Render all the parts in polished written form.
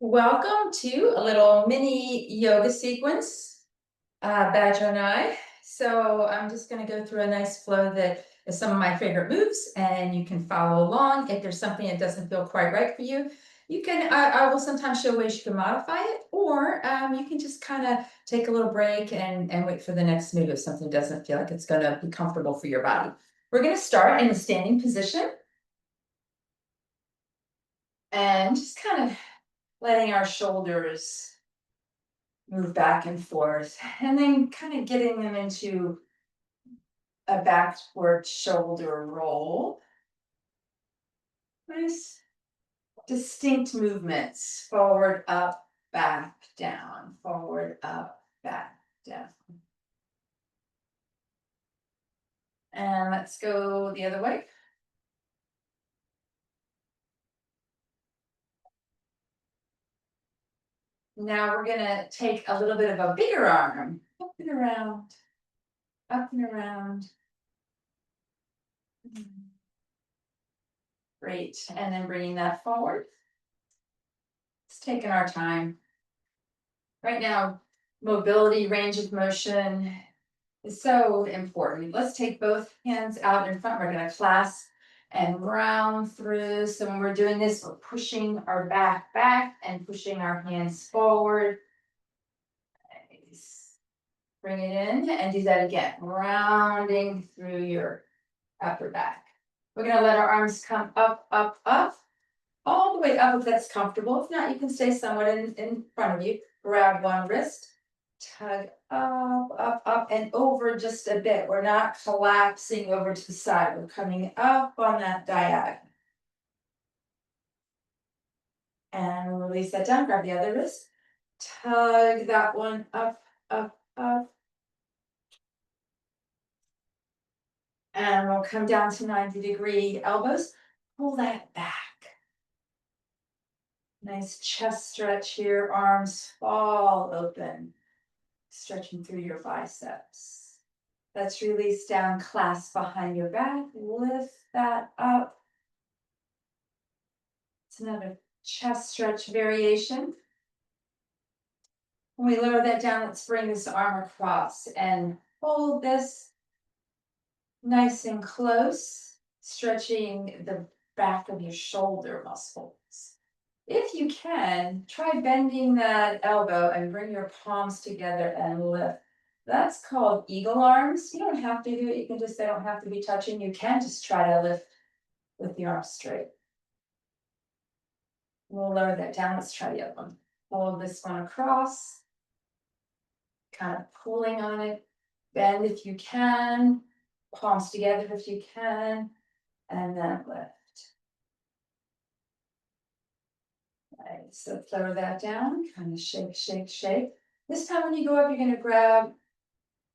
Welcome to a little mini yoga sequence, Badger and I. So I'm just going to go through a nice flow that is some of my favorite moves, and you can follow along. If there's something that doesn't feel quite right for you, you can. I will sometimes show ways you can modify it, or you can just kind of take a little break and wait for the next move if something doesn't feel like it's going to be comfortable for your body. We're going to start in the standing position, and just kind of letting our shoulders move back and forth, and then kind of getting them into a backward shoulder roll. Nice, distinct movements. Forward, up, back, down. Forward, up, back, down. And let's go the other way. Now we're gonna take a little bit of a bigger arm. Up and around, up and around. Great, and then bringing that forward. It's taking our time. Right now, mobility, range of motion is so important. Let's take both hands out in front. We're going to clasp and round through. So when we're doing this, we're pushing our back and pushing our hands forward. Nice. Bring it in and do that again, rounding through your upper back. We're going to let our arms come up, up, up, all the way up if that's comfortable. If not, you can stay somewhat in front of you. Grab one wrist, tug up, up, up, and over just a bit. We're not collapsing over to the side. We're coming up on that diagonal. And release that down. Grab the other wrist. Tug that one up, up, up. And we'll come down to 90-degree elbows. Pull that back. Nice chest stretch here. Arms fall open. Stretching through your biceps. Let's release down, clasp behind your back, lift that up. It's another chest stretch variation. When we lower that down, let's bring this arm across and hold this nice and close, stretching the back of your shoulder muscles. If you can, try bending that elbow and bring your palms together and lift. That's called eagle arms. You don't have to do it. You can just, they don't have to be touching. You can just try to lift with the arms straight. We'll lower that down. Let's try the other one. Hold this one across. Kind of pulling on it. Bend if you can. Palms together if you can. And then lift. Right, so lower that down. Kind of shake, shake, shake. This time when you go up, you're going to grab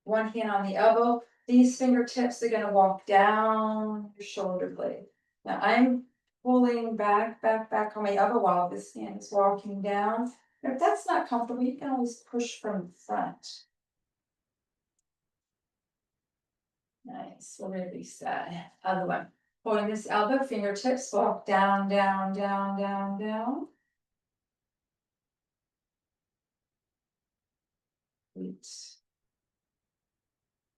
one hand on the elbow. These fingertips are going to walk down your shoulder blade. Now I'm pulling back on my elbow while this hand is walking down. If that's not comfortable, you can always push from the front. Nice, we'll release that. Other one. Holding this elbow, fingertips walk down, down, down, down, down. Great.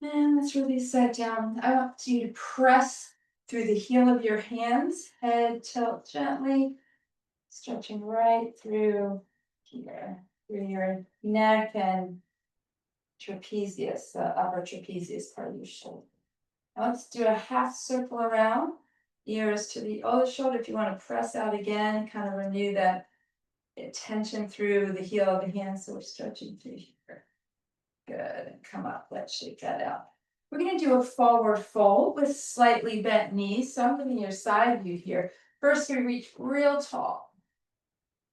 And let's release that down. I want you to press through the heel of your hands, head tilt gently, stretching right through here, through your neck and trapezius, the upper trapezius part of your shoulder. Now let's do a half circle around, ears to the other shoulder. If you want to press out again, kind of renew that tension through the heel of the hand. So we're stretching through here. Good, and come up, let's shake that out. We're gonna do a forward fold with slightly bent knees. So I'm giving you a side view here. First, we reach real tall.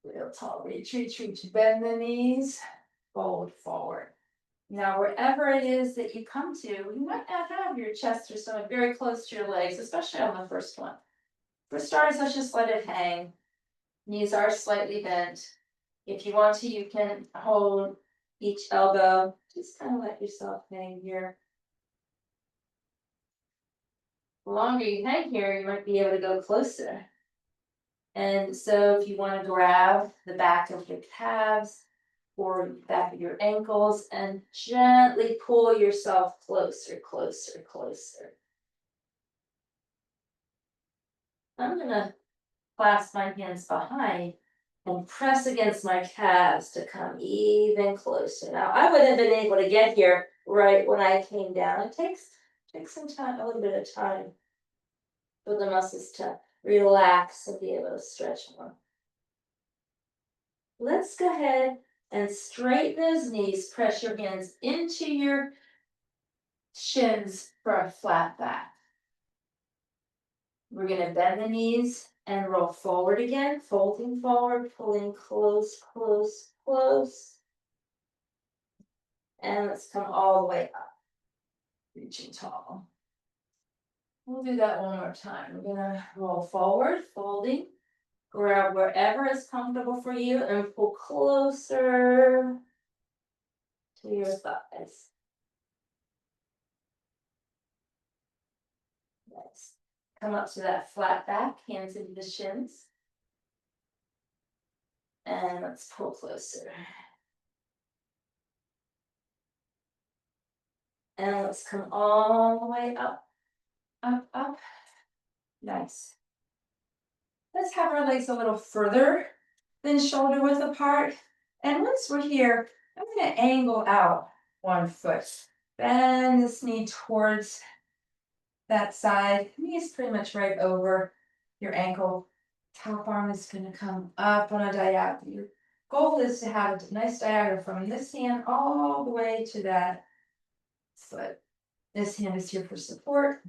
Real tall, reach, reach, reach. Bend the knees, fold forward. Now, wherever it is that you come to, you might not have your chest or stomach very close to your legs, especially on the first one. For starters, let's just let it hang. Knees are slightly bent. If you want to, you can hold each elbow. Just kind of let yourself hang here. The longer you hang here, you might be able to go closer. And so if you want to grab the back of your calves or back of your ankles and gently pull yourself closer, closer, closer. I'm gonna clasp my hands behind and press against my calves to come even closer. Now, I wouldn't have been able to get here right when I came down. It takes some time, a little bit of time for the muscles to relax and be able to stretch more. Let's go ahead and straighten those knees. Press your hands into your shins for a flat back. We're going to bend the knees and roll forward again, folding forward, pulling close, close, close. And let's come all the way up, reaching tall. We'll do that one more time. We're gonna roll forward, folding, grab wherever is comfortable for you and pull closer to your thighs. Nice. Come up to that flat back, hands into the shins. And let's pull closer. And let's come all the way up, up, up. Nice. Let's have our legs a little further than shoulder width apart. And once we're here, I'm going to angle out one foot. Bend this knee towards that side. Knee is pretty much right over your ankle. Top arm is going to come up on a diagonal. Your goal is to have a nice diagonal from this hand all the way to that foot. This hand is here for support.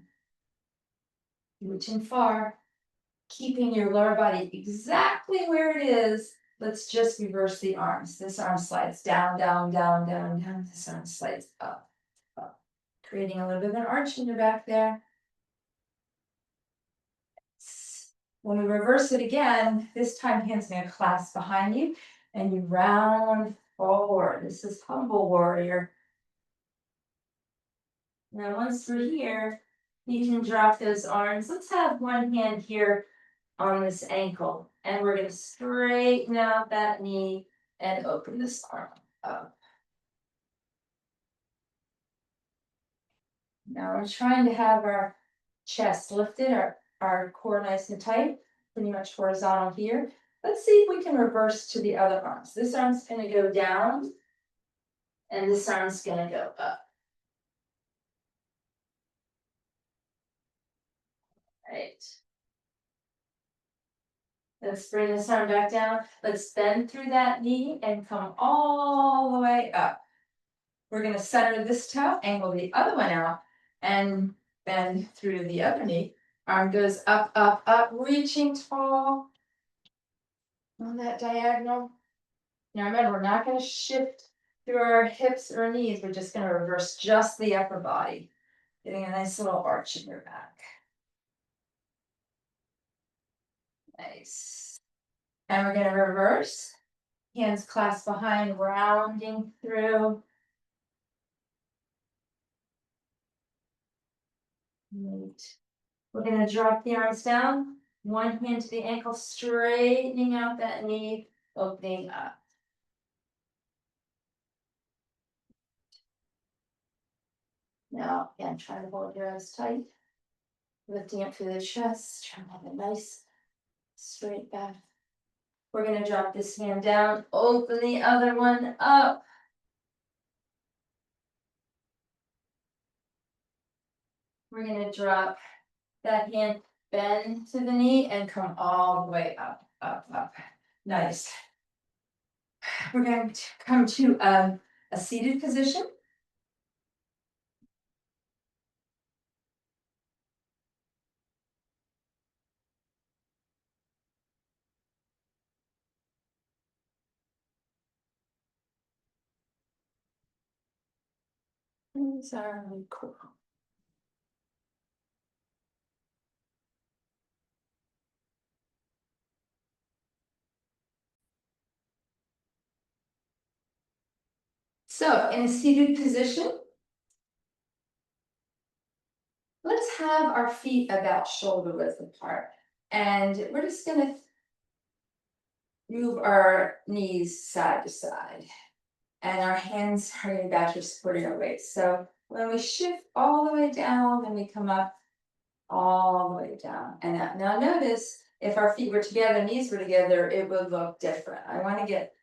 Reaching far. Keeping your lower body exactly where it is. Let's just reverse the arms. This arm slides down, down, down, down, down. This arm slides up, up. Creating a little bit of an arch in your back there. When we reverse it again, this time hands going to clasp behind you and you round forward. This is humble warrior. Now once we're here, you can drop those arms. Let's have one hand here on this ankle. And we're going to straighten out that knee and open this arm up. Now we're trying to have our chest lifted, our core nice and tight, pretty much horizontal here. Let's see if we can reverse to the other arms. This arm's going to go down, and this arm's going to go up. Right. Let's bring this arm back down. Let's bend through that knee and come all the way up. We're going to center this toe, angle the other one out, and bend through the other knee. Arm goes up, up, up, reaching tall on that diagonal. Now remember, we're not going to shift through our hips or knees. We're just going to reverse just the upper body, getting a nice little arch in your back. Nice. And we're going to reverse. Hands clasped behind, rounding through. Neat. We're going to drop the arms down. One hand to the ankle, straightening out that knee, opening up. Now, again, try to hold your arms tight. Lifting up through the chest, trying to have a nice straight back. We're going to drop this hand down, open the other one up. We're going to drop that hand, bend to the knee, and come all the way up, up, up. Nice. We're going to come to a seated position. These are really cool. So, in a seated position, let's have our feet about shoulder width apart. And we're just going to move our knees side to side. And our hands are going back to supporting our waist. So when we shift all the way down, then we come up all the way down. And now notice if our feet were together, knees were together, it would look different. I want to get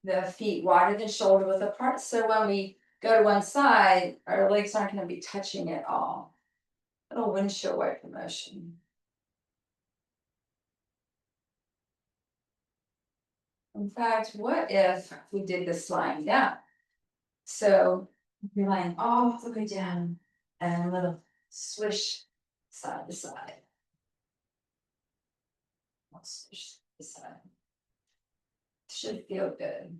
the feet wider than shoulder width apart. So when we go to one side, our legs aren't going to be touching at all. Little windshield wiper motion. In fact, what if we did this lying down? So you're lying all the way down and a little swish side to side. Swish to side. Should feel good.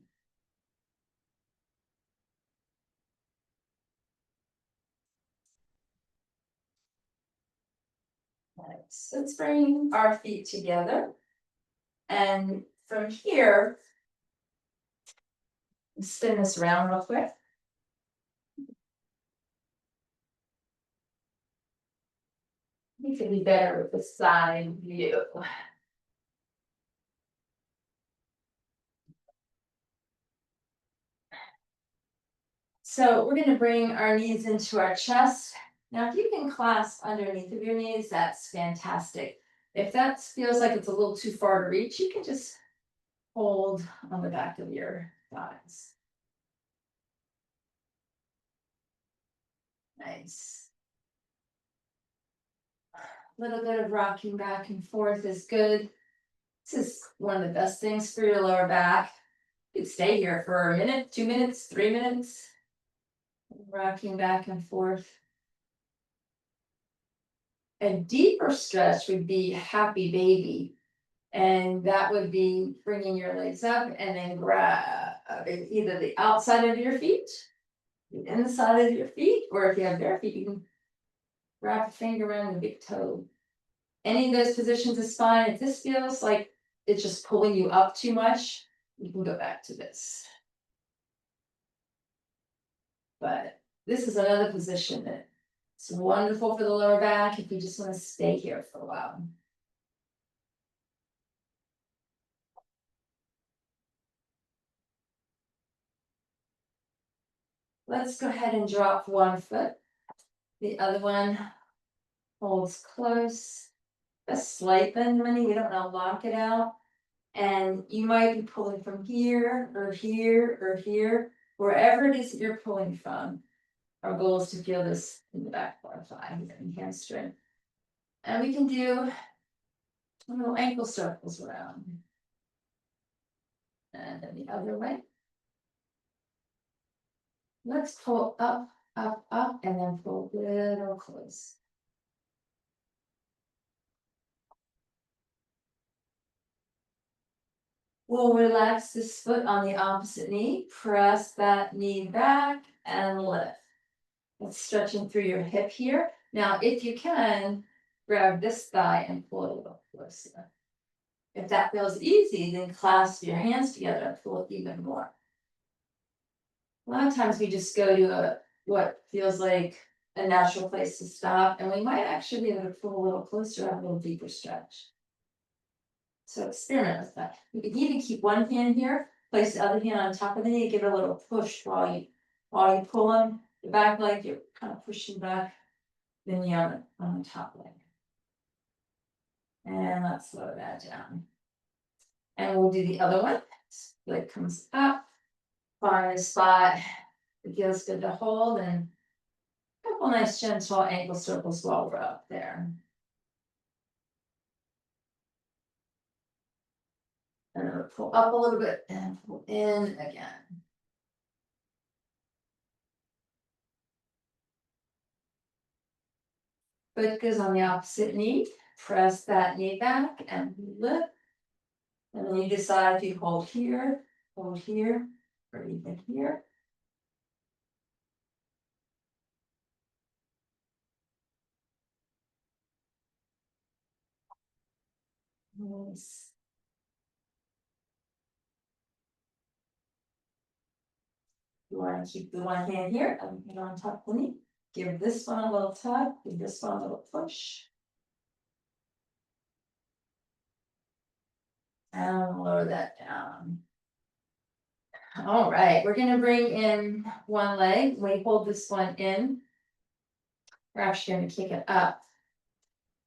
So let's bring our feet together. And from here, spin this around real quick. You could be better with the side view. So we're going to bring our knees into our chest. Now, if you can clasp underneath of your knees, that's fantastic. If that feels like it's a little too far to reach, you can just hold on the back of your thighs. Nice. A little bit of rocking back and forth is good. This is one of the best things for your lower back. You could stay here for a minute, 2 minutes, 3 minutes. Rocking back and forth. A deeper stretch would be happy baby. And that would be bringing your legs up and then grab either the outside of your feet, the inside of your feet, or if you have bare feet, you can wrap a finger around the big toe. Any of those positions is fine. If this feels like it's just pulling you up too much, you can go back to this. But this is another position that it's wonderful for the lower back if you just want to stay here for a while. Let's go ahead and drop one foot. The other one holds close. A slight bend, money. We don't want to lock it out. And you might be pulling from here or here or here, wherever it is that you're pulling from. Our goal is to feel this in the back of our thigh and hamstring. And we can do little ankle circles around. And then the other way. Let's pull up, up, up, and then pull a little close. We'll relax this foot on the opposite knee, press that knee back and lift. It's stretching through your hip here. Now, if you can, grab this thigh and pull it a little closer. If that feels easy, then clasp your hands together and pull it even more. A lot of times we just go to what feels like a natural place to stop, and we might actually be able to pull a little closer, have a little deeper stretch. So experiment with that. You can even keep one hand here, place the other hand on top of the knee, give it a little push while you pull them. The back leg, you're kind of pushing back the knee on the top leg. And let's slow that down. And we'll do the other one. Leg comes up, find a spot. It feels good to hold, and a couple nice gentle ankle circles while we're up there. And pull up a little bit and pull in again. Focus on the opposite knee. Press that knee back and lift. And then you decide if you hold here, or even here. Nice. You want to keep the one hand here and put it on top of the knee. Give this one a little tug, give this one a little push. And lower that down. All right, we're gonna bring in one leg, we hold this one in. We're actually gonna kick it up.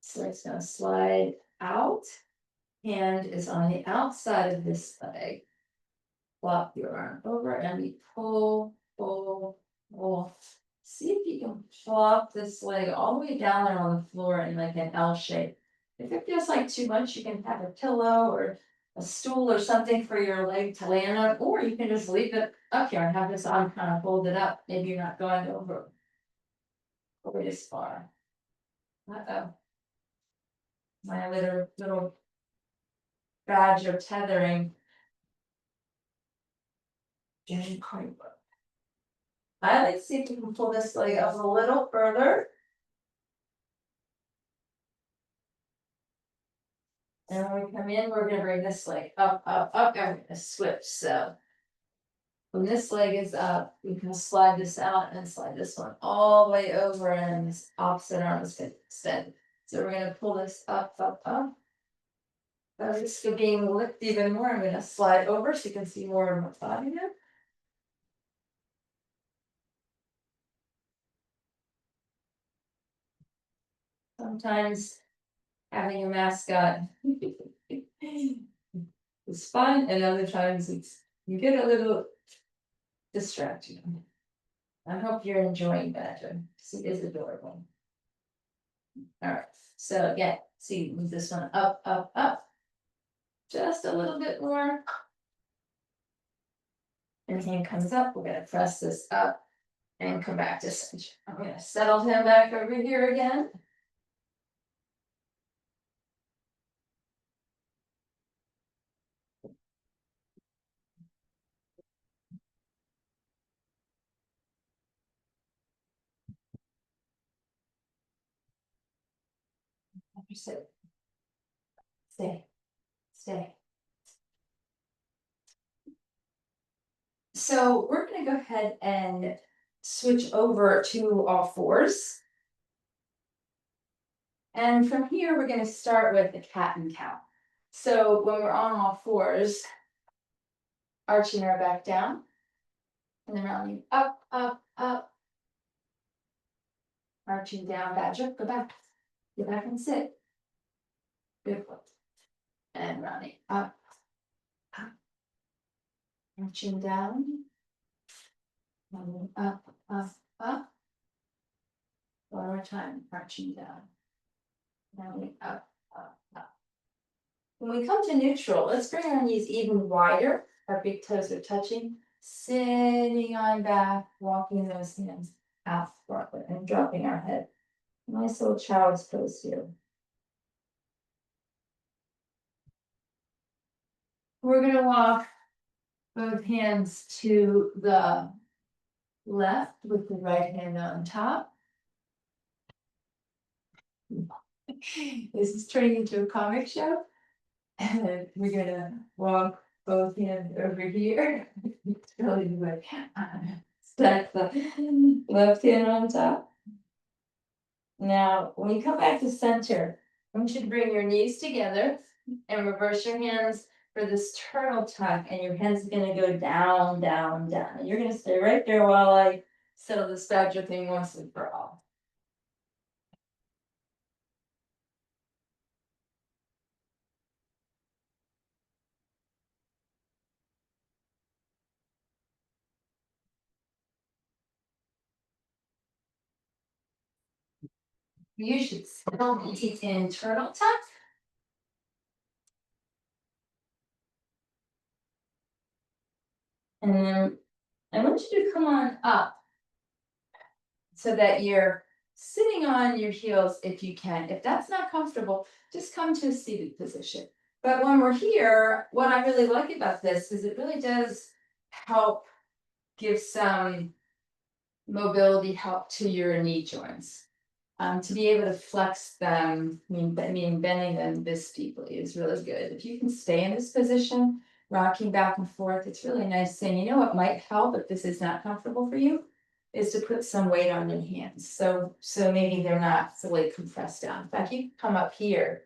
So it's gonna slide out. Hand is on the outside of this leg. Flop your arm over and we pull, pull, pull. See if you can flop this leg all the way down there on the floor in like an L shape. If it feels like too much, you can have a pillow or a stool or something for your leg to land on, or you can just leave it up here and have this arm kind of folded up. Maybe you're not going over this far. Uh-oh. My little badge of tethering. Didn't quite work. I like to see if you can pull this leg up a little further. And when we come in, we're gonna bring this leg up, up, up, and we're gonna switch, so. When this leg is up, we can slide this out and slide this one all the way over and this opposite arm is gonna extend. So we're gonna pull this up, up, up. At risk of being licked even more, I'm gonna slide over so you can see more of my body now. Sometimes having a mascot is fun, and other times you get a little distracted. I hope you're enjoying Badger. She is adorable. Alright, so again, see, move this one up, up, up. Just a little bit more. And hand comes up, we're gonna press this up and come back to center. I'm gonna settle him back over here again. Sit. Stay. Stay. So we're gonna go ahead and switch over to all fours. And from here, we're gonna start with the cat and cow. So when we're on all fours, arching our back down, and then rounding up, up, up. Arching down, Badger, go back. Get back and sit. Good foot. And rounding up, up. Arching down. Rounding up, up, up. One more time, arching down. Rounding up, up, up. When we come to neutral, let's bring our knees even wider. Our big toes are touching. Sitting on back, walking those hands out forward and dropping our head. Nice little child's pose here. We're gonna walk both hands to the left with the right hand on top. This is turning into a comic show. And we're gonna walk both hands over here. It's really good. Stack the left hand on top. Now, when you come back to center, I want you to bring your knees together and reverse your hands for this turtle tuck, and your hands are gonna go down, down, down. And you're gonna stay right there while I settle this Badger thing once and for all. You should settle in turtle tuck. And then I want you to come on up so that you're sitting on your heels if you can. If that's not comfortable, just come to a seated position. But when we're here, what I really like about this is it really does help give some mobility help to your knee joints. To be able to flex them, meaning bending them this deeply is really good. If you can stay in this position, rocking back and forth, it's really nice. And you know what might help if this is not comfortable for you, is to put some weight on your hands. So maybe they're not fully compressed down. In fact, you can come up here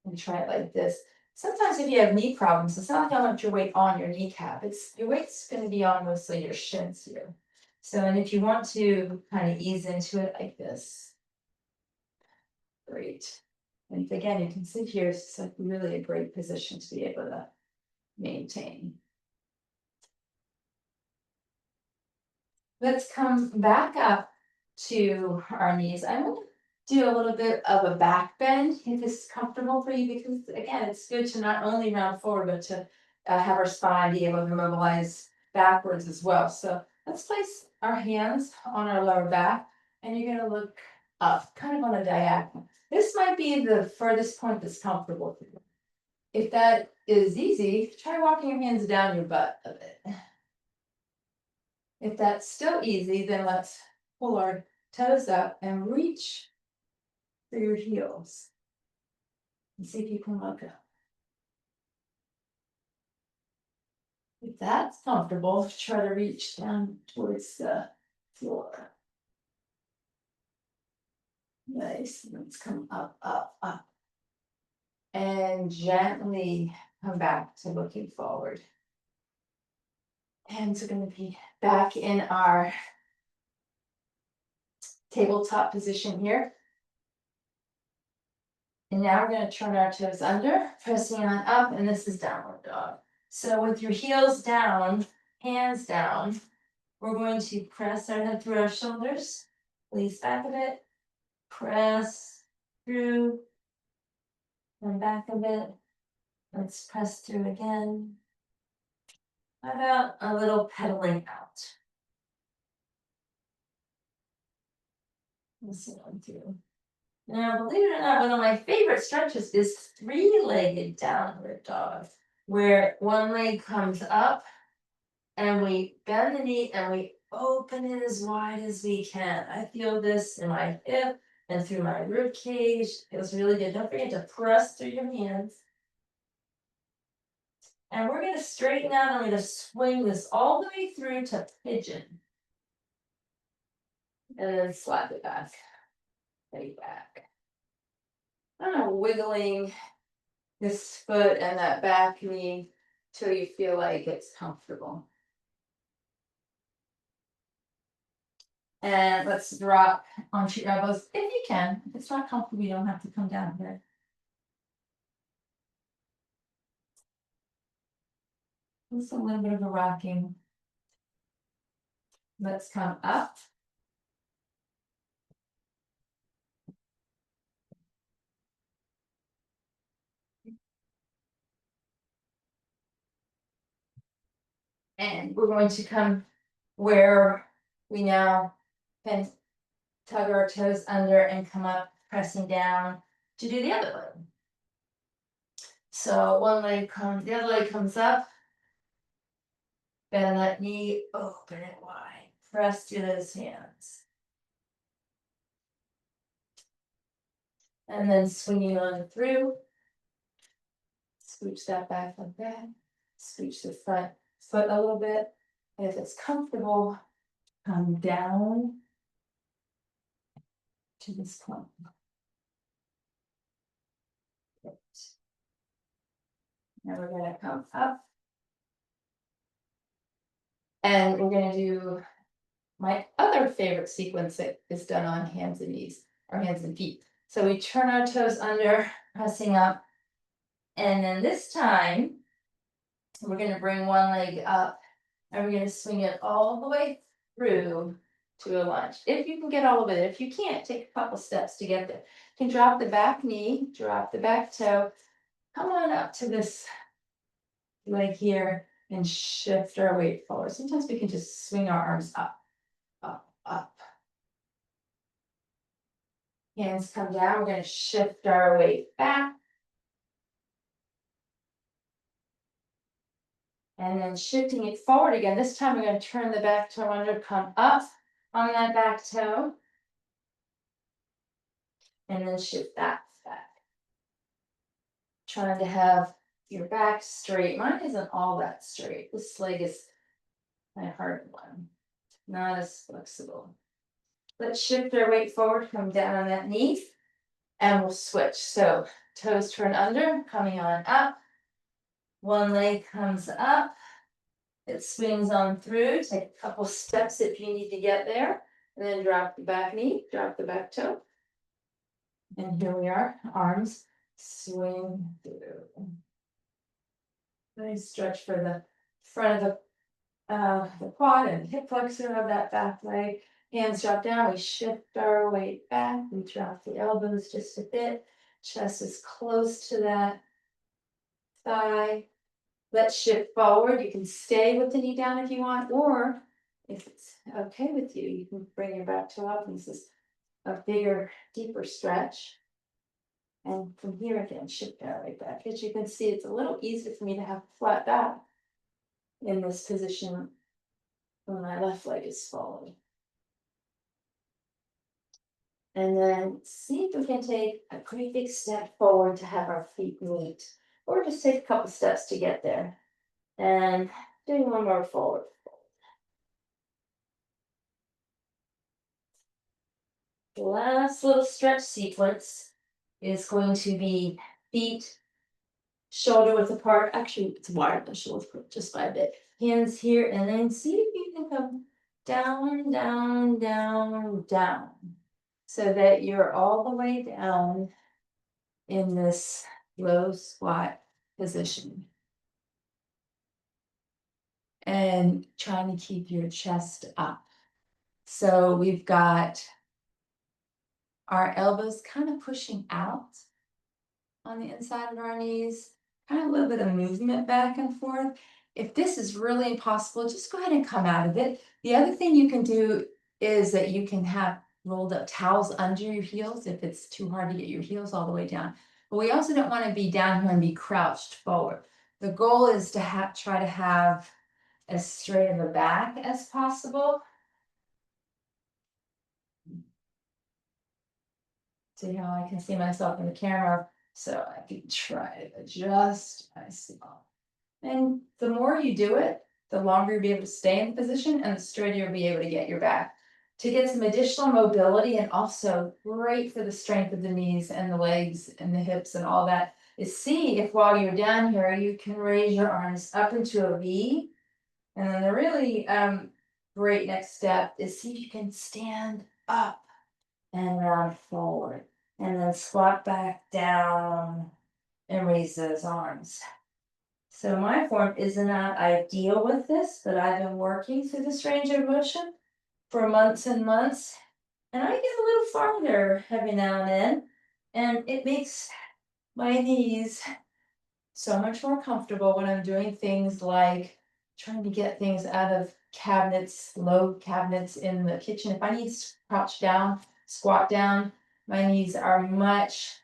and try it like this. sometimes if you have knee problems, it's not how much your weight on your kneecap, it's your weight's gonna be on mostly your shins here. So, and if you want to kind of ease into it like this. Great. And again, you can sit here, it's like really a great position to be able to maintain. Let's come back up to our knees. I'm gonna do a little bit of a back bend if this is comfortable for you, because again, it's good to not only round forward, but to have our spine be able to mobilize backwards as well. So let's place our hands on our lower back, and you're gonna look up, kind of on a diagonal. This might be the furthest point that's comfortable for you. If that is easy, try walking your hands down your butt a bit. If that's still easy, then let's pull our toes up and reach for your heels. And see if you can look up. If that's comfortable, try to reach down towards the floor. Nice. Let's come up, up, up. And gently come back to looking forward. Hands are going to be back in our tabletop position here. And now we're going to turn our toes under, pressing on up, and this is downward dog. So with your heels down, hands down, we're going to press our head through our shoulders, release back a bit, press through, and back a bit. Let's press through again. How about a little pedaling out? Let's see on through. Now, believe it or not, one of my favorite stretches is three-legged downward dog, where one leg comes up and we bend the knee and we open it as wide as we can. I feel this in my hip and through my rib cage. It feels really good. Don't forget to press through your hands. And we're going to straighten out. I'm going to swing this all the way through to pigeon. And then slap it back. Way back. I'm wiggling this foot and that back knee till you feel like it's comfortable. And let's drop onto your elbows if you can. If it's not comfortable, you don't have to come down here. Just a little bit of a rocking. Let's come up. And we're going to come where we now can tug our toes under and come up, pressing down to do the other leg. So one leg comes, the other leg comes up, bend that knee, open it wide, press through those hands. And then swinging on through, scooch that back like that, scooch the front foot a little bit. And if it's comfortable, come down to this point. Good. Now we're going to come up. And we're going to do my other favorite sequence that is done on hands and knees, or hands and feet. So we turn our toes under, pressing up. And then this time, we're going to bring one leg up and we're going to swing it all the way through to a lunge. If you can get all of it, if you can't, take a couple steps to get there. You can drop the back knee, drop the back toe, come on up to this leg here and shift our weight forward. Sometimes we can just swing our arms up, up, up. Hands come down, we're going to shift our weight back. And then shifting it forward again. This time we're going to turn the back toe under, come up on that back toe. And then shift that back. Trying to have your back straight. Mine isn't all that straight. This leg is my hard one. Not as flexible. Let's shift our weight forward, come down on that knee, and we'll switch. So toes turn under, coming on up, One leg comes up. It swings on through, take a couple steps if you need to get there, and then drop the back knee, drop the back toe. And here we are, arms swing through. Nice stretch for the front of the quad and hip flexor of that back leg. Hands drop down, we shift our weight back, we drop the elbows just a bit. Chest is close to that thigh. Let's shift forward. You can stay with the knee down if you want, or if it's okay with you, you can bring your back toe up. This is a bigger, deeper stretch. And from here again, shift that right back. As you can see, it's a little easier for me to have a flat back in this position when my left leg is forward. And then see if we can take a pretty big step forward to have our feet meet, or just take a couple steps to get there. And doing one more forward. The last little stretch sequence is going to be feet shoulder width apart. Actually, it's wider than shoulder width just by a bit. Hands here, and then see if you can come down, down, down, down, so that you're all the way down in this low squat position. And trying to keep your chest up. So we've got our elbows kind of pushing out on the inside of our knees, kind of a little bit of movement back and forth. If this is really impossible, just go ahead and come out of it. The other thing you can do is that you can have rolled up towels under your heels if it's too hard to get your heels all the way down. But we also don't want to be down here and be crouched forward. The goal is to try to have as straight of a back as possible. See how I can see myself in the camera, so I can try to adjust myself. And the more you do it, the longer you'll be able to stay in the position and the straighter you'll be able to get your back. To get some additional mobility, and also great for the strength of the knees and the legs and the hips and all that, is see if while you're down here, you can raise your arms up into a V. And then the really great next step is see if you can stand up and round forward. And then squat back down and raise those arms. So my form is not ideal with this, but I've been working through this range of motion for months and months. And I get a little farther every now and then. And it makes my knees so much more comfortable when I'm doing things like trying to get things out of cabinets, low cabinets in the kitchen. If I need to crouch down, squat down, my knees are much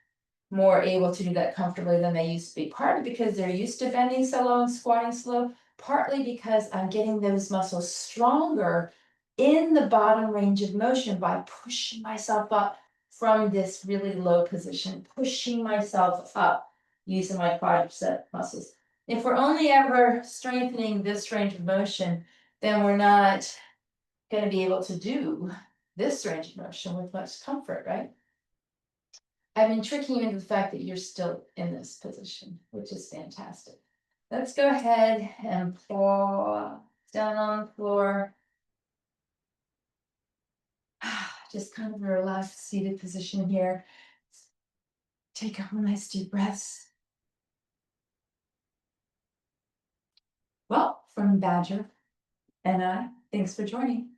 more able to do that comfortably than they used to be. Partly because they're used to bending so low and squatting slow, partly because I'm getting those muscles stronger in the bottom range of motion by pushing myself up from this really low position, pushing myself up using my quadricep muscles. If we're only ever strengthening this range of motion, then we're not going to be able to do this range of motion with much comfort, right? I've been tricking you into the fact that you're still in this position, which is fantastic. Let's go ahead and pull down on the floor. Just kind of a relaxed seated position here. Take a couple nice deep breaths. Well, from Badger and thanks for joining.